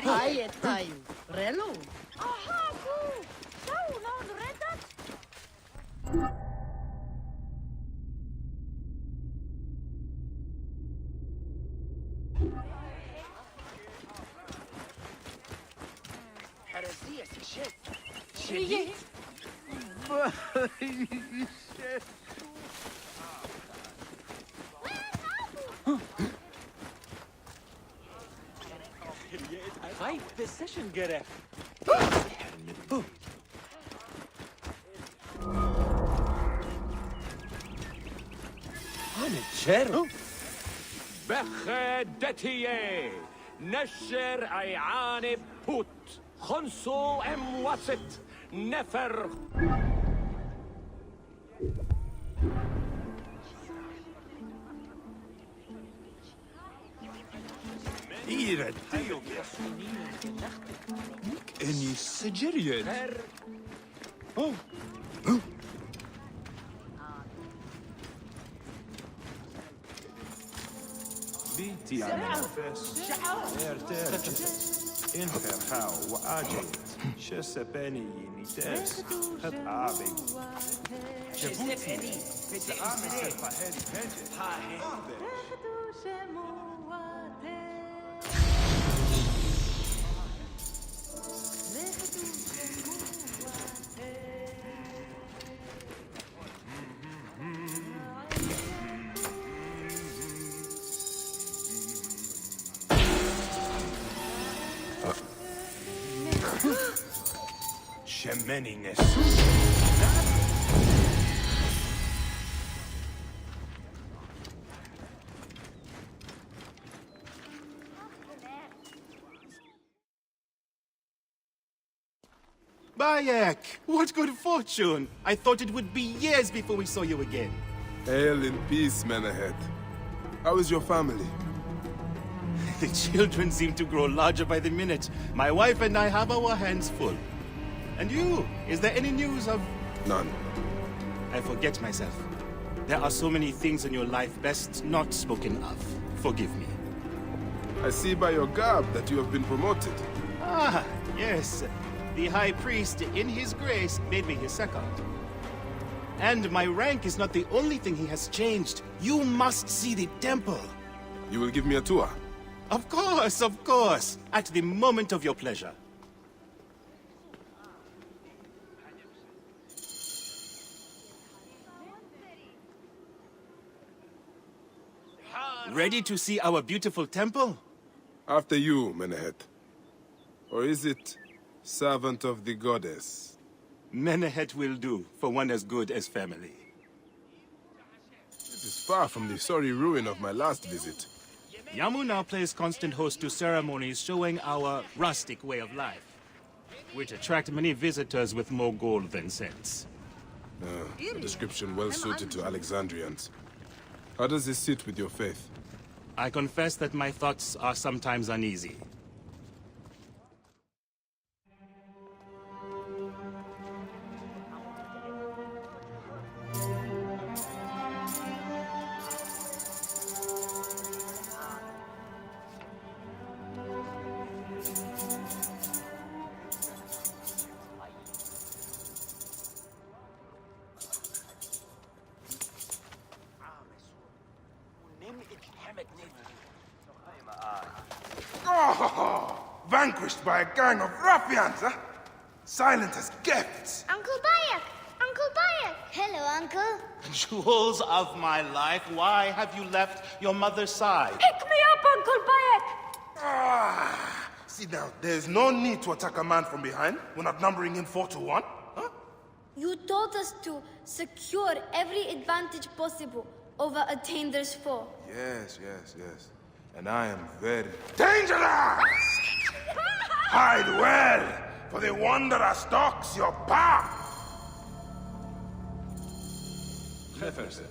Hayet tayo. Relo. Aha, ku! Kau non redat? Heresias shit. Shit. Right, the session gerek. هانتشيرو بخدتيه نشر عيان بوت خنصو ام وسط نفر إيرة ديو إني سجريت بيتي على نفس ارترت انخر خاو واجيت شسباني نيتاس خد عابي جبوتي زعامي سرفا هادي فاجر شماني نسو Bayek! What good fortune! I thought it would be years before we saw you again. Hail in peace, Menahet. How is your family? The children seem to grow larger by the minute. My wife and I have our hands full. And you? Is there any news of... None. I forget myself. There are so many things in your life best not spoken of. Forgive me. I see by your garb that you have been promoted. Ah, yes. The High Priest, in his grace, made me his second. And my rank is not the only thing he has changed. You must see the temple. You will give me a tour? Of course, of course. At the moment of your pleasure. Ready to see our beautiful temple? After you, Menahet. Or is it servant of the goddess? Menehet will do for one as good as family. It is far from the sorry ruin of my last visit. Yamu now plays constant host to ceremonies showing our rustic way of life, which attract many visitors with more gold than sense. A description well suited to Alexandrians. How does this sit with your faith? I confess that my thoughts are sometimes uneasy. Vanquished by a gang of ruffians, huh? Silent as gifts. Uncle Bayek! Uncle Bayek! Hello, Uncle. Jewels of my life, why have you left your mother's side? Pick me up, Uncle Bayek! See now, there's no need to attack a man from behind. We're not numbering him 4-1. Huh? You taught us to secure every advantage possible over Attainer's foe. Yes. And I am very dangerous! Hide well, for the wanderer stalks your path! Jefferson.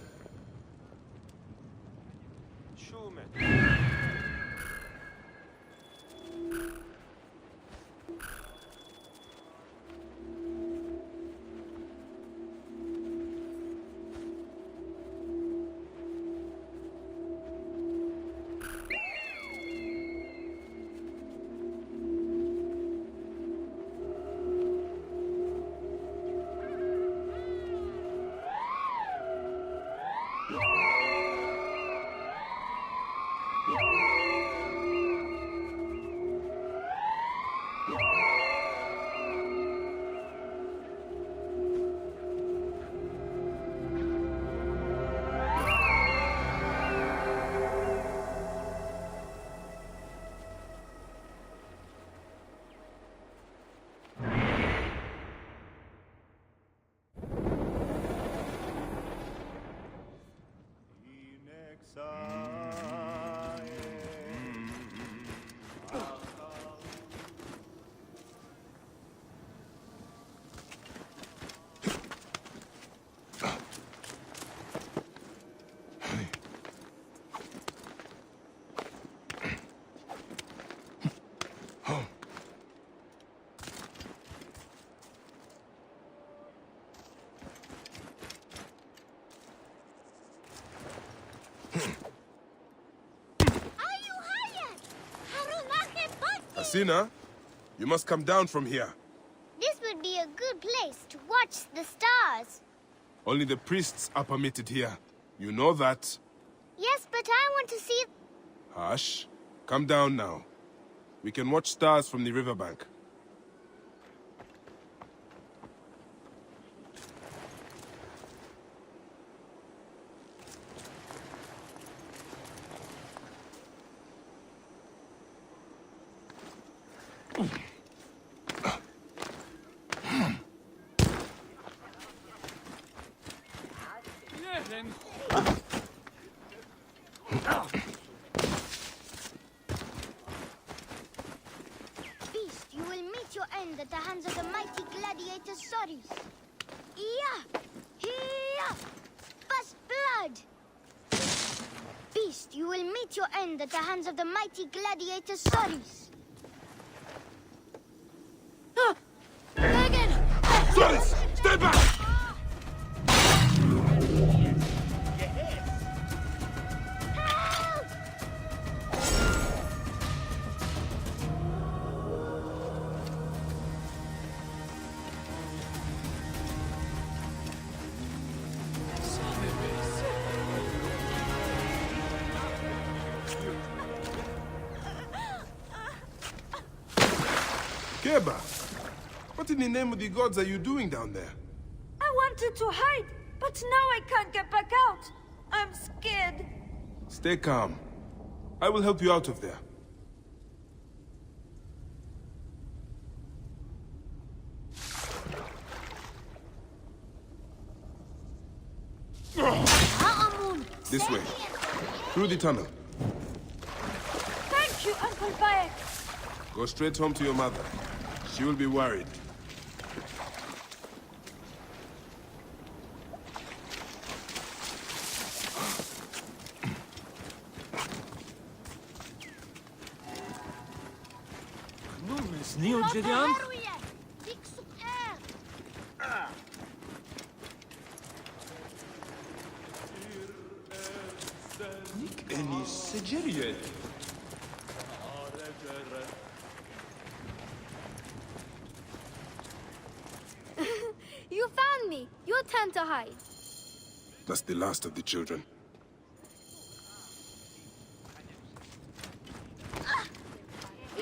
Hasina, you must come down from here. This would be a good place to watch the stars. Only the priests are permitted here. You know that. Yes, but I want to see... Hush. Come down now. We can watch stars from the riverbank. Beast, you will meet your end at the hands of the mighty gladiator Soris. Iya! Here! First blood! Beast, you will meet your end at the hands of the mighty gladiator Soris. Megan! Soris! Stay back! Keba, what in the name of the gods are you doing down there? I wanted to hide, but now I can't get back out. I'm scared. Stay calm. I will help you out of there. This way. Through the tunnel. Thank you, Uncle Bayek. Go straight home to your mother. She will be worried. Neo-Gideon? Any Sigirian? You found me. Your turn to hide. That's the last of the children.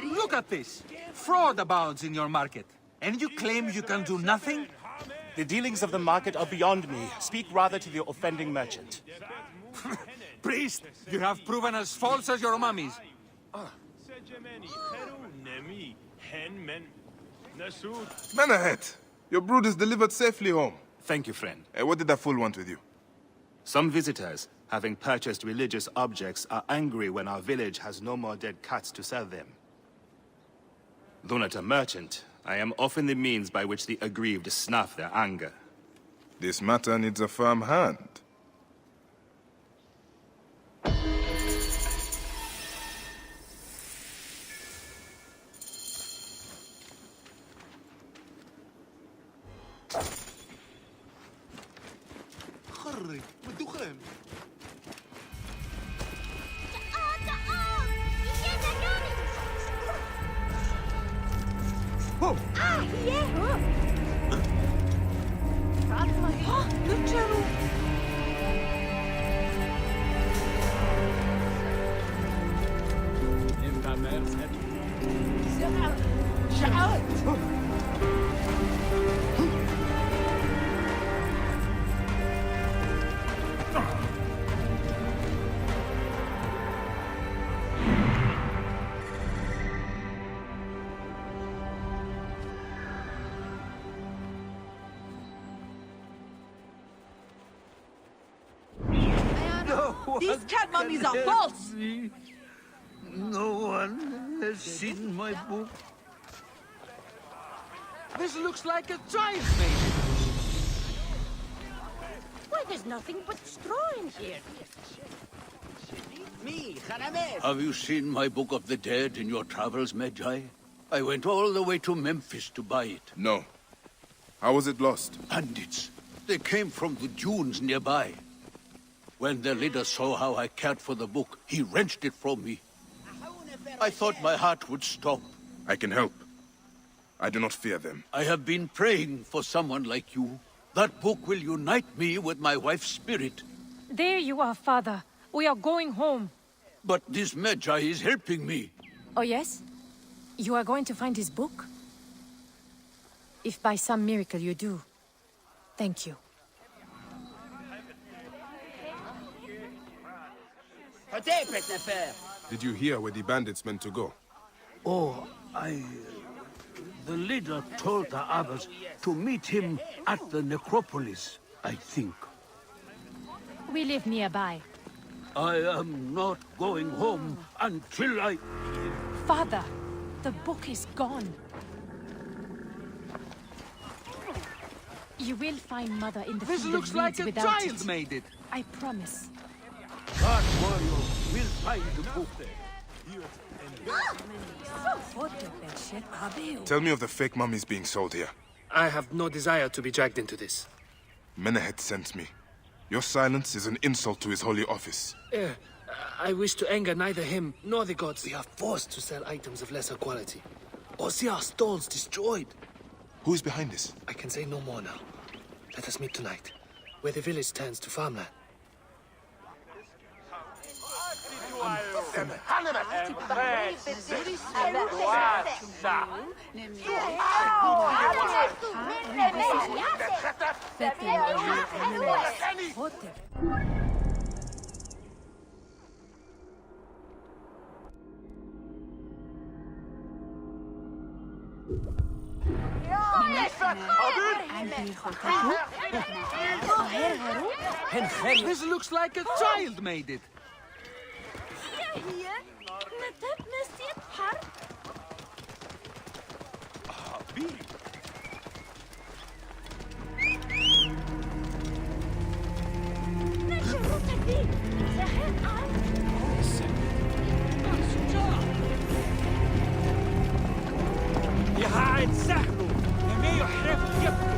Look at this. Fraud abounds in your market. And you claim you can do nothing? The dealings of the market are beyond me. Speak rather to the offending merchant. Priest, you have proven as false as your mummies. Menahet, your brood is delivered safely home. Thank you, friend. What did that fool want with you? Some visitors, having purchased religious objects, are angry when our village has no more dead cats to sell them. Though not a merchant, I am often the means by which the aggrieved snuff their anger. This matter needs a firm hand. These cat mummies are false! No one has seen my book. This looks like a child made it. Why, there's nothing but straw in here. Me, Harames. Have you seen my Book of the Dead in your travels, Magi? I went all the way to Memphis to buy it. No. How was it lost? Bandits. They came from the dunes nearby. When their leader saw how I cared for the book, he wrenched it from me. I thought my heart would stop. I can help. I do not fear them. I have been praying for someone like you. That book will unite me with my wife's spirit. There you are, Father. We are going home. But this Magi is helping me. Oh, yes? You are going to find his book? If by some miracle you do, thank you. Did you hear where the bandits meant to go? Oh, The leader told the others to meet him at the necropolis, I think. We live nearby. I am not going home until I... Father, the book is gone. You will find Mother in the This field looks of like reeds a without child it. made it. I promise. That warrior will find the book. Tell me of the fake mummies being sold here. I have no desire to be dragged into this. Menehet sent me. Your silence is an insult to his holy office. I wish to anger neither him nor the gods. We are forced to sell items of lesser quality, or see our stalls destroyed. Who is behind this? I can say no more now. Let us meet tonight, where the village turns to farmland. This looks like a child made it. يهاعد سهله لما يحرق يبكو.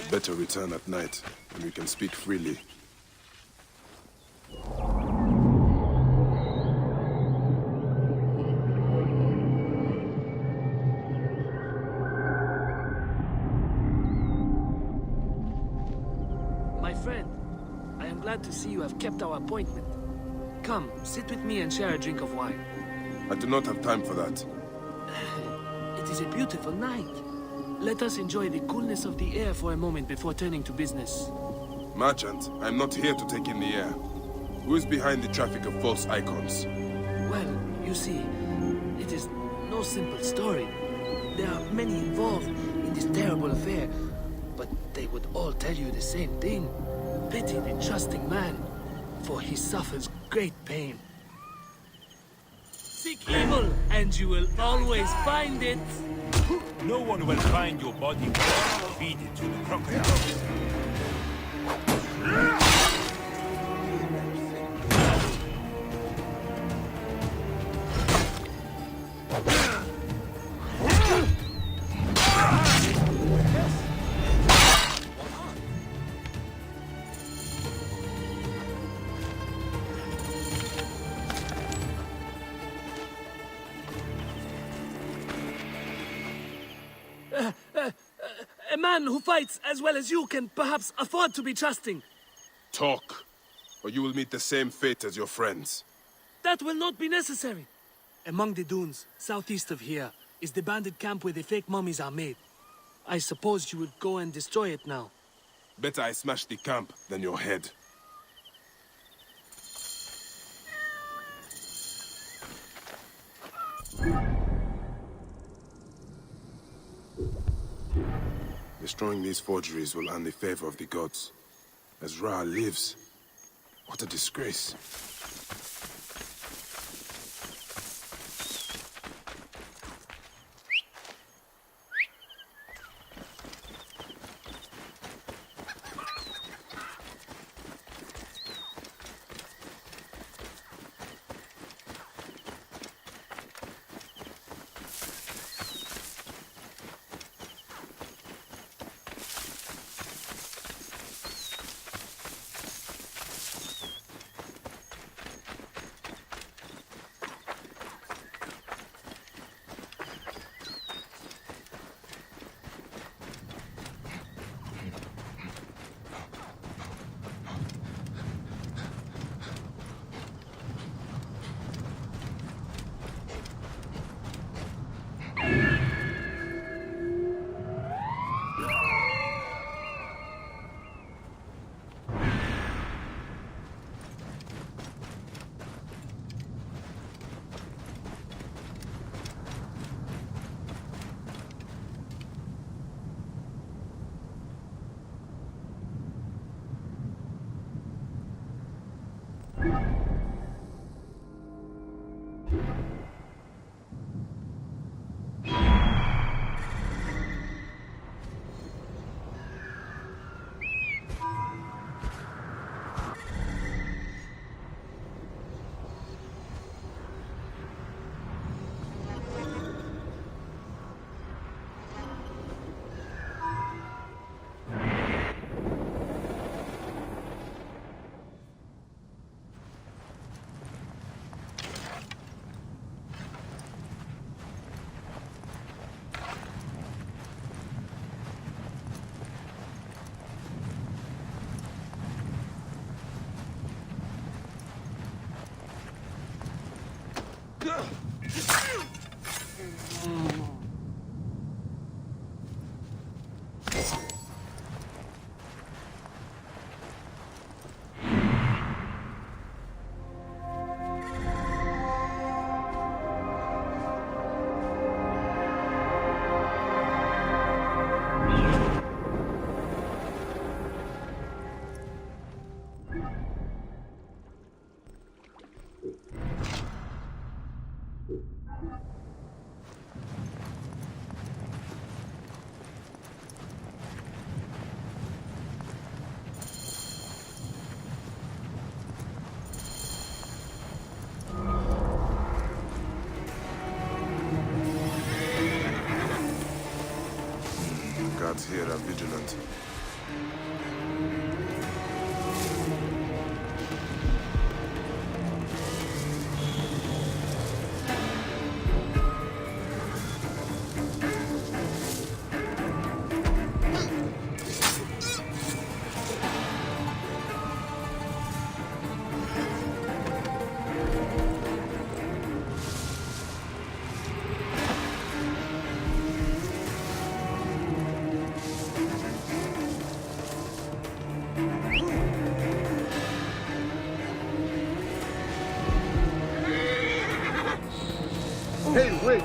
Better return at night, and we can speak freely. My friend, I am glad to see you have kept our appointment. Come, sit with me and share a drink of wine. I do not have time for that. It is a beautiful night. Let us enjoy the coolness of the air for a moment before turning to business. Merchant, I am not here to take in the air. Who is behind the traffic of false icons? Well, you see, it is no simple story. There are many involved in this terrible affair, but they would all tell you the same thing. Pity the trusting man, for he suffers great pain. Seek evil, and you will always find it. No one will find your body. Feed it to the crocodiles. A man who fights as well as you can perhaps afford to be trusting. Talk, or you will meet the same fate as your friends. That will not be necessary. Among the dunes, southeast of here, is the bandit camp where the fake mummies are made. I suppose you would go and destroy it now. Better I smash the camp than your head. Destroying these forgeries will earn the favor of the gods. As Ra lives, what a disgrace. Guards here are vigilant. Hey, wait!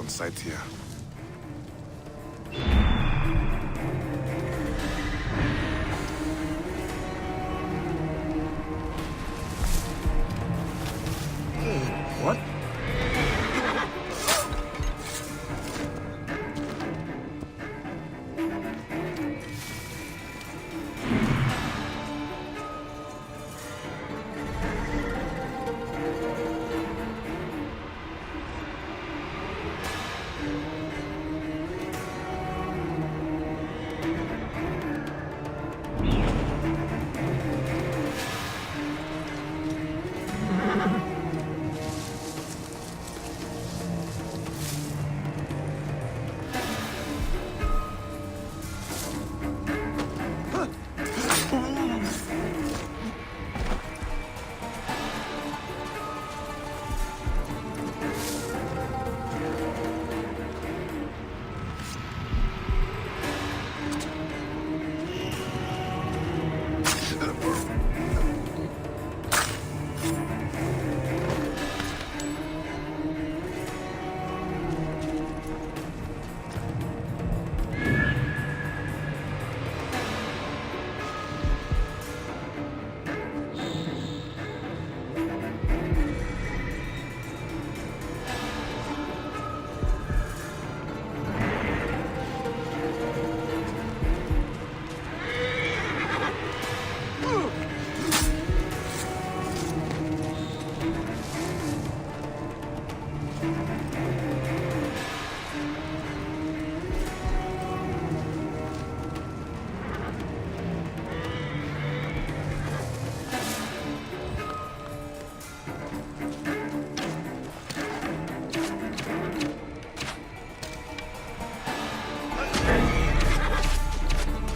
on sight here. What?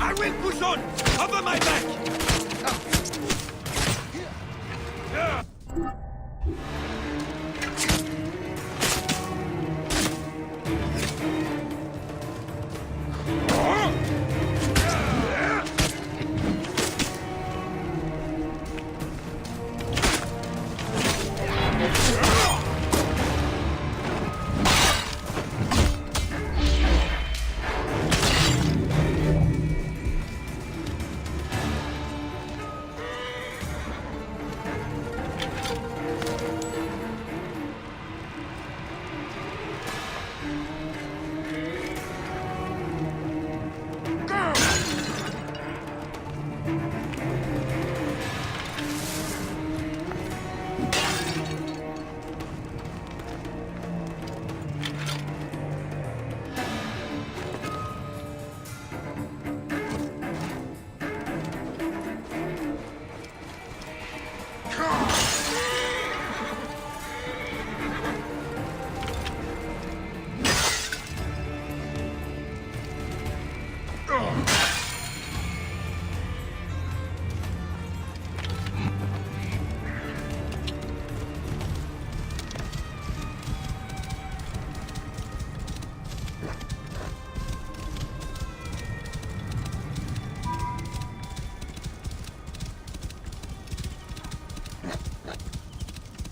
I will push on! Cover my back!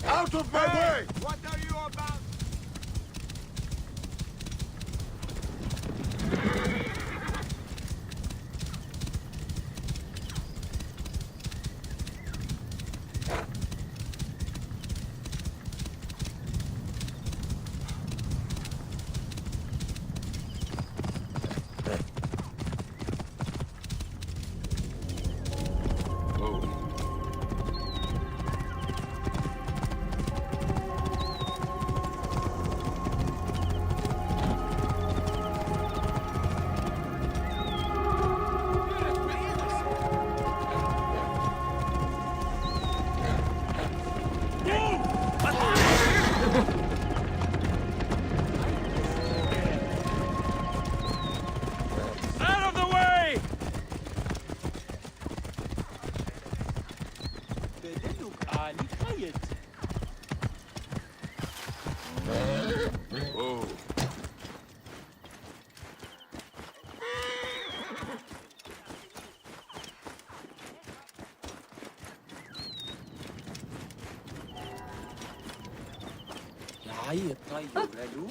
Out of my way! What are you about? هاي الطيب هلو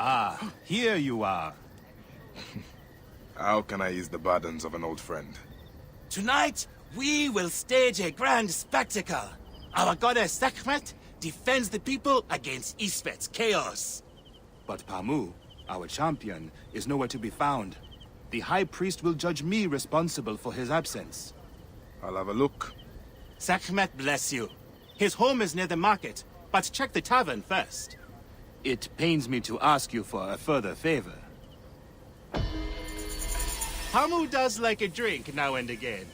Ah, here you are. How can I ease the burdens of an old friend? Tonight, we will stage a grand spectacle. Our goddess Sekhmet defends the people against Isfet's chaos. But Pamu, our champion, is nowhere to be found. The High Priest will judge me responsible for his absence. I'll have a look. Sekhmet bless you. His home is near the market, but check the tavern first. It pains me to ask you for a further favor. Pamu does like a drink now and again.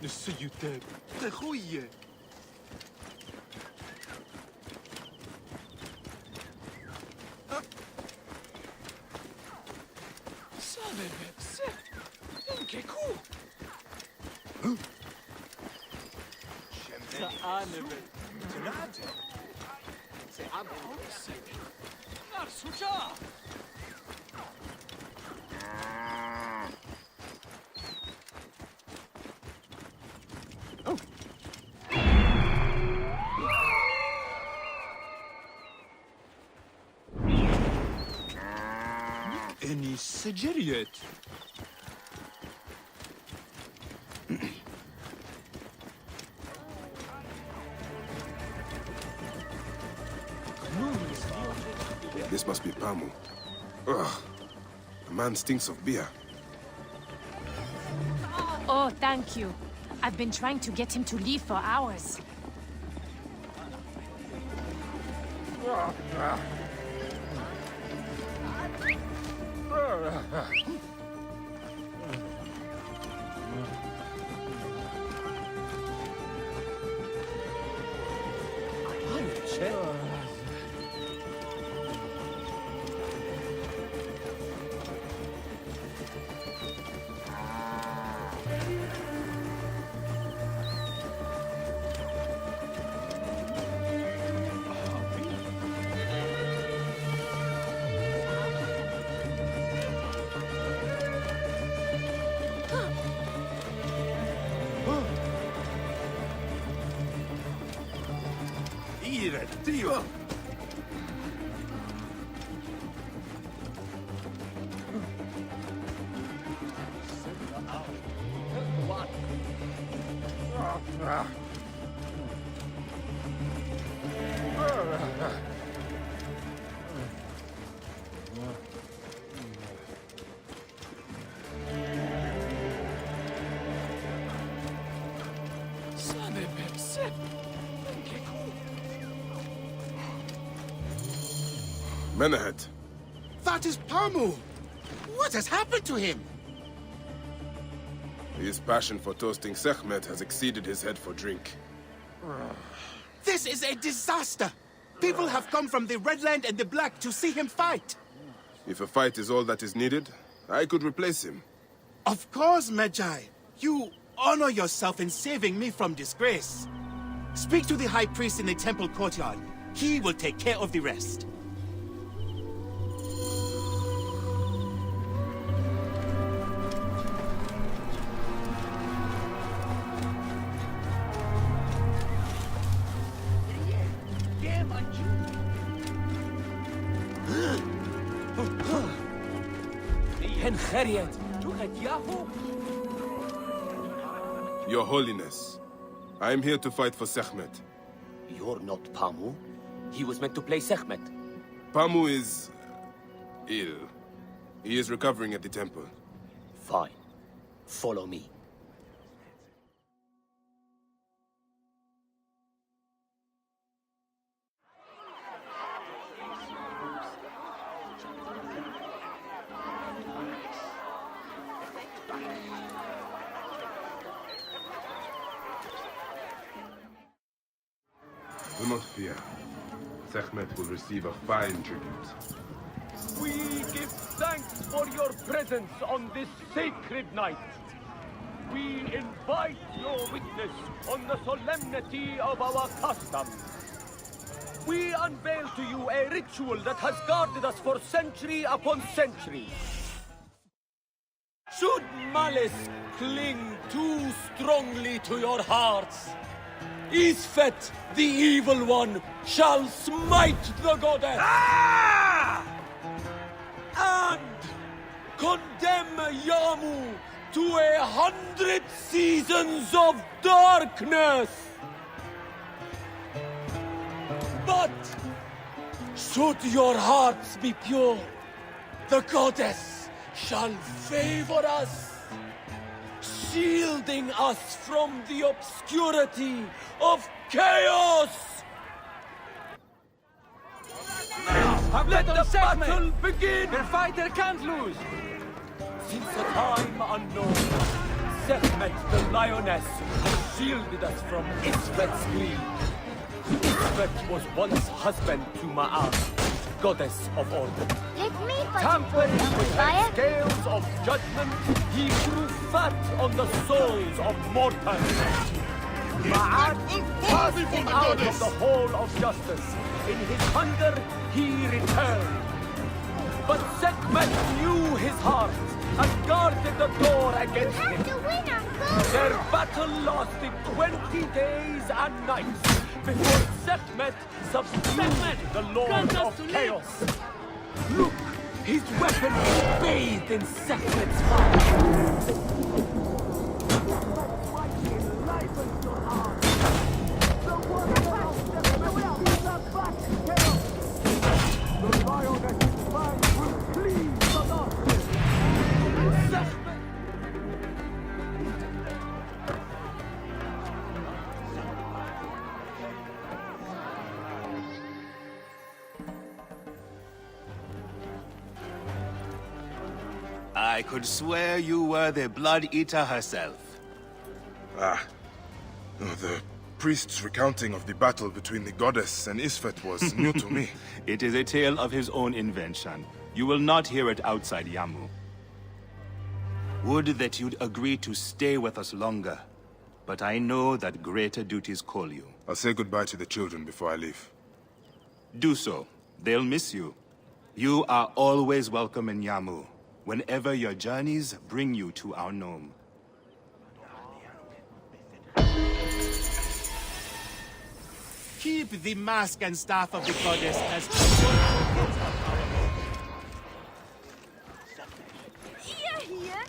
نسيتك تخويا سامي بيبسك انكيكو سأنبت تناتي سأبو نارسوجا اني سجلت This must be Pamu. Ugh. The man stinks of beer. Oh, thank you. I've been trying to get him to leave for hours. Tío. Menehet. That is Pamu! What has happened to him? His passion for toasting Sekhmet has exceeded his head for drink. This is a disaster! People have come from the Red Land and the Black to see him fight. If a fight is all that is needed, I could replace him. Of course, Magi. You honor yourself in saving me from disgrace. Speak to the High Priest in the temple courtyard. He will take care of the rest. Your Holiness, I am here to fight for Sekhmet. You're not Pamu. He was meant to play Sekhmet. Pamu is... ill. He is recovering at the temple. Fine. Follow me. Do not fear. Sekhmet will receive a fine tribute. We give thanks for your presence on this sacred night. We invite your witness on the solemnity of our customs. We unveil to you a ritual that has guarded us for century upon century. Should malice cling too strongly to your hearts, Isfet, the evil one, shall smite the goddess! And condemn Yamu to 100 seasons of darkness! But should your hearts be pure, the goddess shall favor us, shielding us from the obscurity of chaos! Let the battle begin! The fighter can't lose! Since a time unknown, Sekhmet the lioness has shielded us from Isfet's greed. Isfet was once husband to Ma'at, goddess of order. Let me put Tampering it with her fire. scales of judgment, he grew fat on the souls of mortals. Ma'at cast him out of the hall of justice. In his hunger, he returned. But Sekhmet knew his heart and guarded the door against him. Their battle lasted 20 days and nights before Sekhmet subdued the Lord of Chaos. Look, his weapon is bathed in Sekhmet's fire. I could swear you were the Blood Eater herself. Ah. No, the priest's recounting of the battle between the goddess and Isfet was new to me. It is a tale of his own invention. You will not hear it outside Yamu. Would that you'd agree to stay with us longer. But I know that greater duties call you. I'll say goodbye to the children before I leave. Do so. They'll miss you. You are always welcome in Yamu, whenever your journeys bring you to our Nome. Keep the mask and staff of the goddess as Hier, hier.